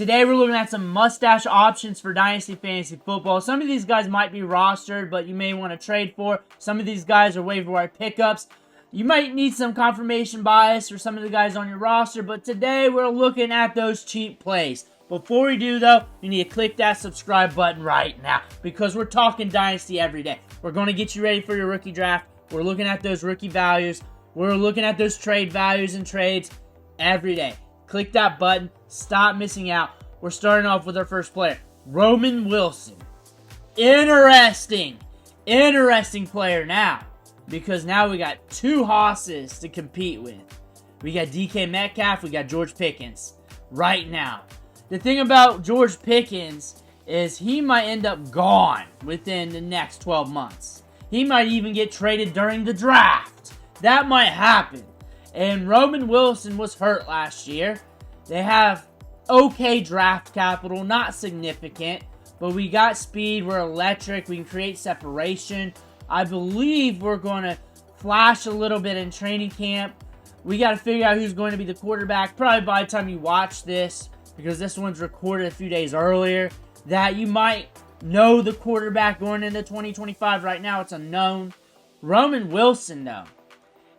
Today we're looking at some mustache options for Dynasty Fantasy Football. Some of these guys might be rostered, but you may want to trade for. Some of these guys are waiver wire pickups. You might need some confirmation bias for some of the guys on your roster, but today we're looking at those cheap plays. Before we do, though, you need to click that subscribe button right now because we're talking Dynasty every day. We're going to get you ready for your rookie draft. We're looking at those rookie values. We're looking at those trade values and trades every day. Click that button. Stop missing out. We're starting off with our first player, Roman Wilson. Interesting player now, because now we got two hosses to compete with. We got DK Metcalf, we got George Pickens right now. The thing about George Pickens is he might end up gone within the next 12 months. He might even get traded during the draft. That might happen. And Roman Wilson was hurt last year. They have okay draft capital, not significant, but we got speed, we're electric, we can create separation. I believe we're going to flash a little bit in training camp. We got to figure out who's going to be the quarterback, probably by the time you watch this, because this one's recorded a few days earlier, that you might know the quarterback going into 2025. Right now, it's unknown. Roman Wilson, though,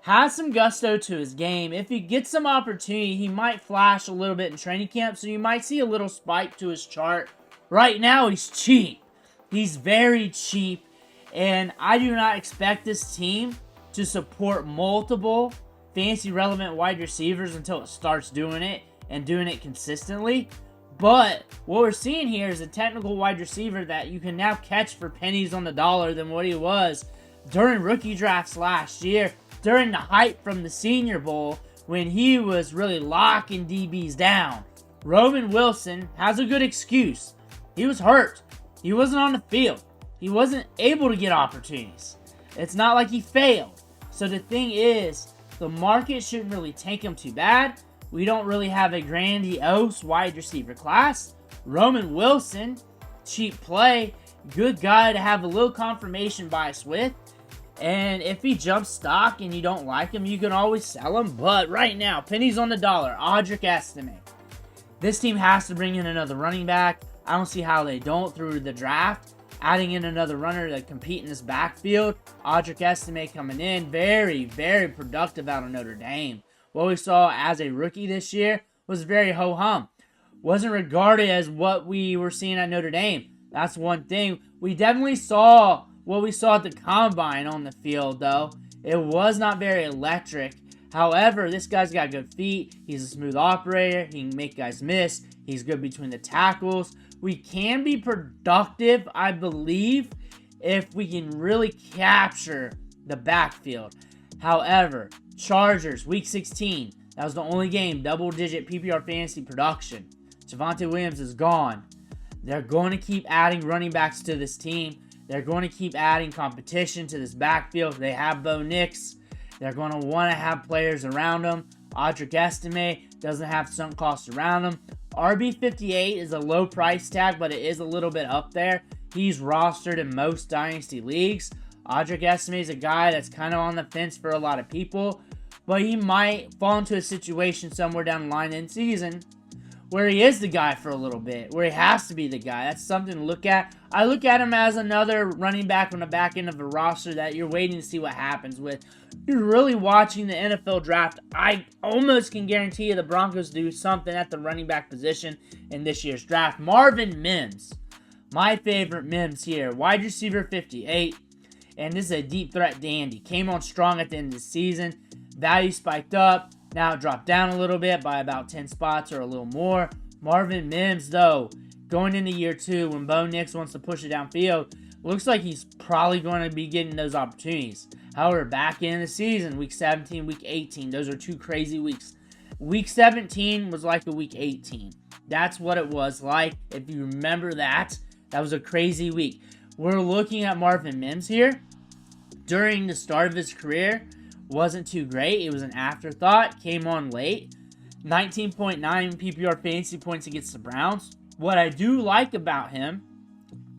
has some gusto to his game. If he gets some opportunity, he might flash a little bit in training camp, so you might see a little spike to his chart. Right now, he's cheap. He's very cheap, and I do not expect this team to support multiple fantasy-relevant wide receivers until it starts doing it, and doing it consistently. But what we're seeing here is a technical wide receiver that you can now catch for pennies on the dollar than what he was during rookie drafts last year, during the hype from the Senior Bowl, when he was really locking DBs down. Roman Wilson has a good excuse. He was hurt. He wasn't on the field. He wasn't able to get opportunities. It's not like he failed. So the thing is, the market shouldn't really tank him too bad. We don't really have a grandiose wide receiver class. Roman Wilson, cheap play, good guy to have a little confirmation bias with. And if he jumps stock and you don't like him, you can always sell him. But right now, pennies on the dollar, Audric Estime. This team has to bring in another running back. I don't see how they don't through the draft. Adding in another runner to compete in this backfield. Audric Estime coming in, very, very productive out of Notre Dame. What we saw as a rookie this year was very ho-hum. Wasn't regarded as what we were seeing at Notre Dame. That's one thing. We definitely saw what we saw at the combine on the field, though. It was not very electric. However, this guy's got good feet. He's a smooth operator. He can make guys miss. He's good between the tackles. We can be productive, I believe, if we can really capture the backfield. However, Chargers, Week 16. That was the only game, double-digit PPR fantasy production. Javonte Williams is gone. They're going to keep adding running backs to this team. They're going to keep adding competition to this backfield. They have Bo Nix. They're going to want to have players around them. Audric Estime doesn't have sunk costs around him. RB58 is a low price tag, but it is a little bit up there. He's rostered in most Dynasty leagues. Audric Estime is a guy that's kind of on the fence for a lot of people, but he might fall into a situation somewhere down the line in season where he is the guy for a little bit, where he has to be the guy. That's something to look at. I look at him as another running back on the back end of a roster that you're waiting to see what happens with. You're really watching the NFL draft. I almost can guarantee you the Broncos do something at the running back position in this year's draft. Marvin Mims, my favorite Mims here, wide receiver 58, and this is a deep threat dandy. Came on strong at the end of the season. Value spiked up. Now it dropped down a little bit by about 10 spots or a little more. Marvin Mims, though, going into year 2 when Bo Nix wants to push it downfield, looks like he's probably going to be getting those opportunities. However, back in the season, Week 17, Week 18, those are two crazy weeks. Week 17 was like a Week 18. That's what it was like. If you remember that, that was a crazy week. We're looking at Marvin Mims here. During the start of his career, wasn't too great. It was an afterthought. Came on late. 19.9 PPR fantasy points against the Browns. What I do like about him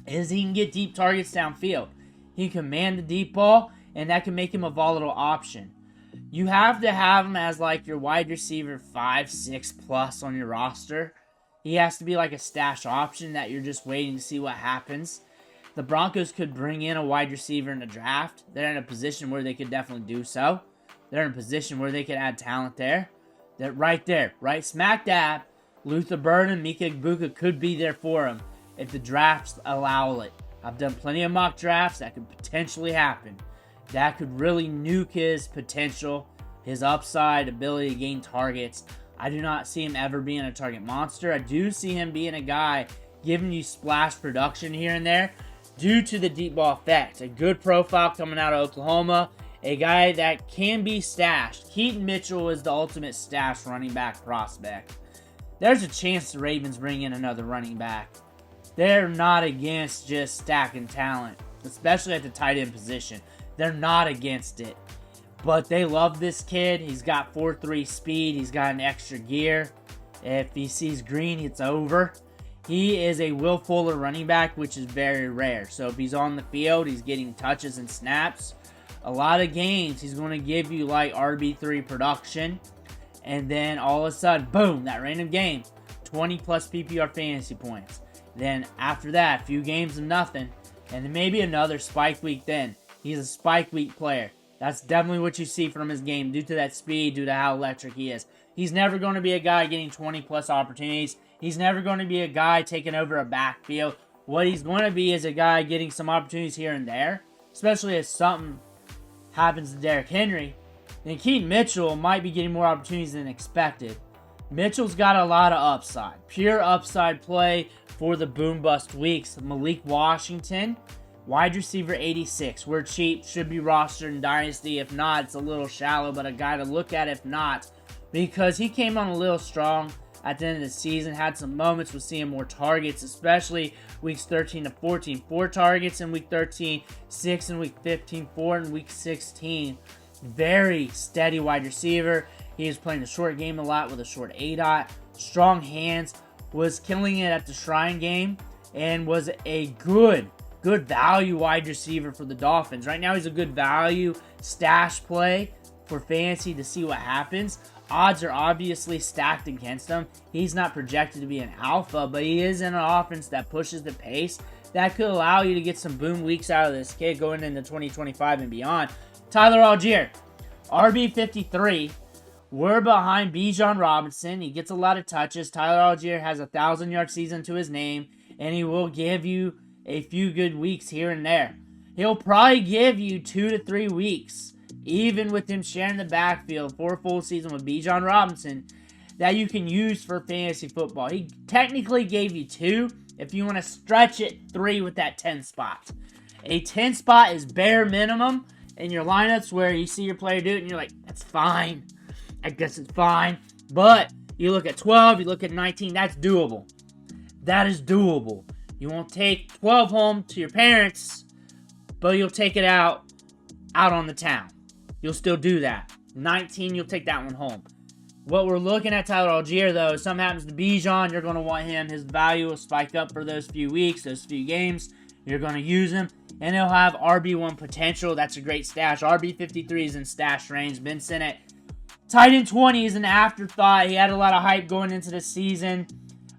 is he can get deep targets downfield. He can command the deep ball, and that can make him a volatile option. You have to have him as like your wide receiver 5, 6 plus on your roster. He has to be like a stash option that you're just waiting to see what happens. The Broncos could bring in a wide receiver in the draft. They're in a position where they could definitely do so. They're in a position where they could add talent there. They're right there, right smack dab. Luther Burden, Mika Igbukwe could be there for him if the drafts allow it. I've done plenty of mock drafts. That could potentially happen. That could really nuke his potential, his upside, ability to gain targets. I do not see him ever being a target monster. I do see him being a guy giving you splash production here and there due to the deep ball effect. A good profile coming out of Oklahoma. A guy that can be stashed. Keaton Mitchell is the ultimate stash running back prospect. There's a chance the Ravens bring in another running back. They're not against just stacking talent, especially at the tight end position. They're not against it. But they love this kid. He's got 4.3 speed. He's got an extra gear. If he sees green, it's over. He is a Will Fuller running back, which is very rare. So if he's on the field, he's getting touches and snaps. A lot of games, he's going to give you like RB3 production. And then all of a sudden, boom, that random game, 20 plus PPR fantasy points. Then after that, a few games of nothing. And then maybe another spike week then. He's a spike week player. That's definitely what you see from his game due to that speed, due to how electric he is. He's never going to be a guy getting 20 plus opportunities. He's never going to be a guy taking over a backfield. What he's going to be is a guy getting some opportunities here and there, especially if something happens to Derrick Henry. Then Keaton Mitchell might be getting more opportunities than expected. Mitchell's got a lot of upside. Pure upside play for the boom-bust weeks. Malik Washington, wide receiver 86. We're cheap. Should be rostered in Dynasty. If not, it's a little shallow, but a guy to look at if not. Because he came on a little strong at the end of the season. Had some moments with seeing more targets, especially weeks 13 to 14. 4 targets in week 13. 6 in week 15. 4 in week 16. Very steady wide receiver. He was playing the short game a lot with a short A-dot. Strong hands. Was killing it at the Shrine game. And was a good value wide receiver for the Dolphins. Right now he's a good value stash play for fantasy to see what happens. Odds are obviously stacked against him. He's not projected to be an alpha, but he is in an offense that pushes the pace. That could allow you to get some boom weeks out of this kid going into 2025 and beyond. Tyler Algier, RB53. We're behind Bijan Robinson. He gets a lot of touches. Tyler Algier has a 1,000-yard season to his name, and he will give you a few good weeks here and there. He'll probably give you 2 to 3 weeks, even with him sharing the backfield for a full season with Bijan Robinson, that you can use for fantasy football. He technically gave you 2. If you want to stretch it, 3 with that 10 spot. A 10 spot is bare minimum in your lineups where you see your player do it and you're like, that's fine. I guess it's fine. But you look at 12, you look at 19, that's doable. That is doable. You won't take 12 home to your parents, but you'll take it out on the town. You'll still do that. 19, you'll take that one home. What we're looking at Tyler Algier, though, if something happens to Bijan, you're going to want him. His value will spike up for those few weeks, those few games. You're going to use him, and he'll have RB1 potential. That's a great stash. RB53 is in stash range. Ben Sinnott, tight end 20 is an afterthought. He had a lot of hype going into the season.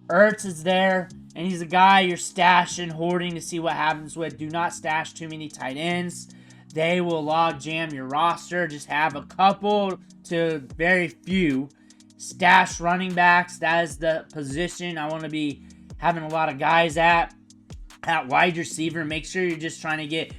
Ertz is there, and he's a guy you're stashing, hoarding to see what happens with. Do not stash too many tight ends. They will log jam your roster. Just have a couple to very few stash running backs. That is the position I want to be having a lot of guys at wide receiver. Make sure you're just trying to get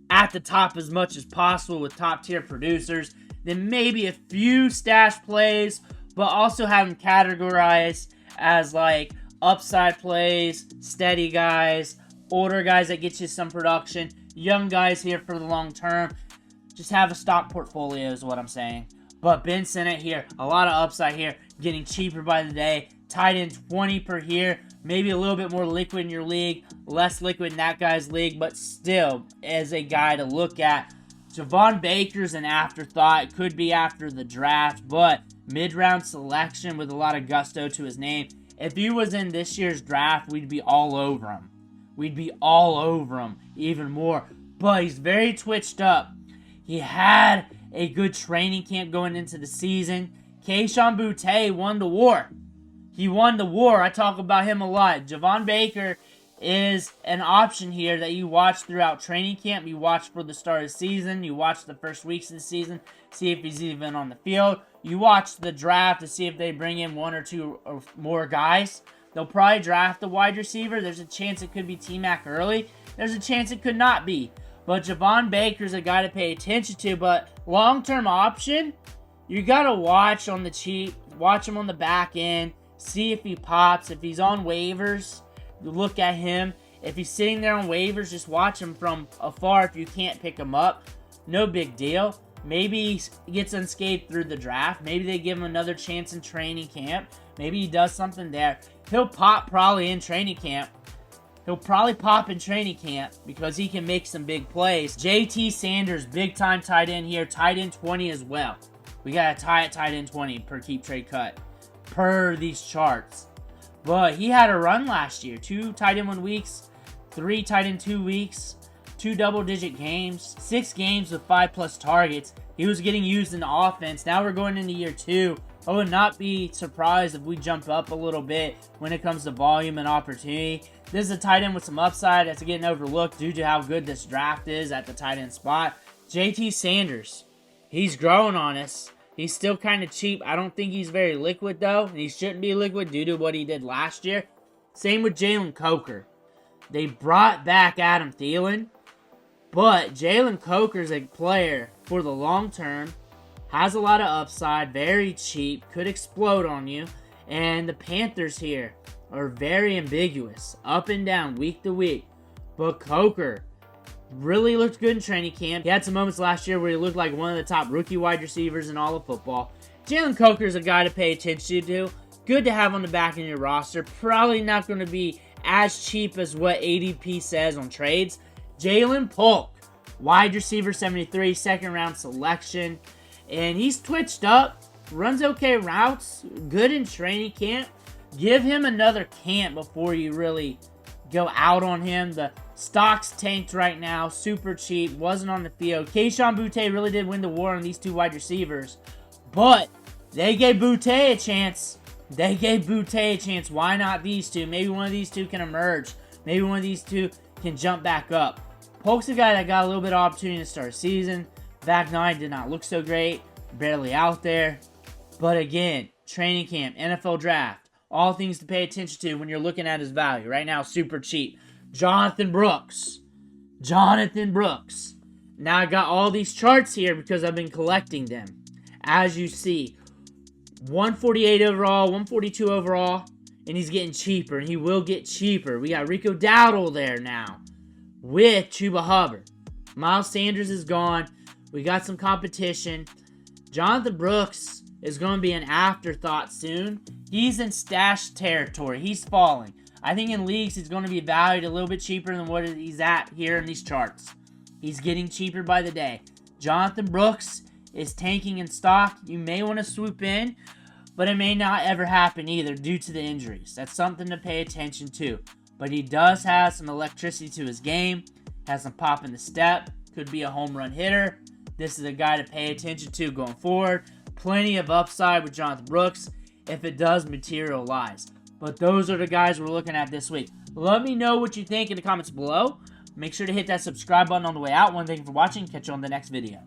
at the top as much as possible with top tier producers. Then maybe a few stash plays, but also have them categorized as like upside plays, steady guys, older guys that get you some production, young guys here for the long term. Just have a stock portfolio is what I'm saying. But Ben Sinnott here, a lot of upside here, getting cheaper by the day. Tight end 20 per here, maybe a little bit more liquid in your league, less liquid in that guy's league, but still as a guy to look at. Javon Baker's an afterthought. It could be after the draft, but mid-round selection with a lot of gusto to his name. If he was in this year's draft, we'd be all over him. We'd be all over him even more. But he's very twitched up. He had a good training camp going into the season. Kayshon Boutte won the war. He won the war. I talk about him a lot. Javon Baker is an option here that you watch throughout training camp. You watch for the start of the season. You watch the first weeks of the season, see if he's even on the field. You watch the draft to see if they bring in one or two or more guys. They'll probably draft a wide receiver. There's a chance it could be T-Mac early. There's a chance it could not be. But Javon Baker's a guy to pay attention to. But long-term option, you got to watch on the cheap. Watch him on the back end. See if he pops. If he's on waivers, look at him. If he's sitting there on waivers, just watch him from afar if you can't pick him up. No big deal. Maybe he gets unscathed through the draft. Maybe they give him another chance in training camp. Maybe he does something there. He'll pop probably in training camp. He'll probably pop in training camp because he can make some big plays. JT Sanders, big time tight end here. Tight end 20 as well. We got to tie at tight end 20 per keep trade cut. Per these charts. But he had a run last year. 2 tight end 1 weeks. 3 tight end 2 weeks. 2 double-digit games. 6 games with 5+ targets. He was getting used in the offense. Now we're going into year 2. I would not be surprised if we jump up a little bit when it comes to volume and opportunity. This is a tight end with some upside that's getting overlooked due to how good this draft is at the tight end spot. JT Sanders. He's growing on us. He's still kind of cheap. I don't think he's very liquid, though. And he shouldn't be liquid due to what he did last year. Same with Jalen Coker. They brought back Adam Thielen. But Jalen Coker's a player for the long term. Has a lot of upside. Very cheap. Could explode on you. And the Panthers here are very ambiguous. Up and down, week to week. But Coker really looked good in training camp. He had some moments last year where he looked like one of the top rookie wide receivers in all of football. Jalen Coker is a guy to pay attention to. Good to have on the back of your roster. Probably not going to be as cheap as what ADP says on trades. Jalen Polk, wide receiver 73, second round selection. And he's twitched up. Runs okay routes. Good in training camp. Give him another camp before you really go out on him. The stock's tanked right now. Super cheap. Wasn't on the field. Kayshon Boutte really did win the war on these 2 wide receivers. But they gave Boutte a chance. They gave Boutte a chance. Why not these 2? Maybe one of these 2 can emerge. Maybe one of these 2 can jump back up. Polk's a guy that got a little bit of opportunity to start season. Back 9 did not look so great. Barely out there. But again, training camp, NFL draft. All things to pay attention to when you're looking at his value. Right now, super cheap. Jonathan Brooks. Jonathan Brooks. Now I got all these charts here because I've been collecting them. As you see, 148 overall, 142 overall, and he's getting cheaper, and he will get cheaper. We got Rico Dowdle there now with Chuba Hubbard. Miles Sanders is gone. We got some competition. Jonathan Brooks is going to be an afterthought soon. He's in stash territory. He's falling. I think in leagues he's going to be valued a little bit cheaper than what he's at here in these charts. He's getting cheaper by the day. Jonathan Brooks is tanking in stock. You may want to swoop in, but it may not ever happen either due to the injuries. That's something to pay attention to. But he does have some electricity to his game. Has some pop in the step. Could be a home run hitter. This is a guy to pay attention to going forward. Plenty of upside with Jonathan Brooks if it does materialize. But those are the guys we're looking at this week. Let me know what you think in the comments below. Make sure to hit that subscribe button on the way out. Thank you for watching. Catch you on the next video.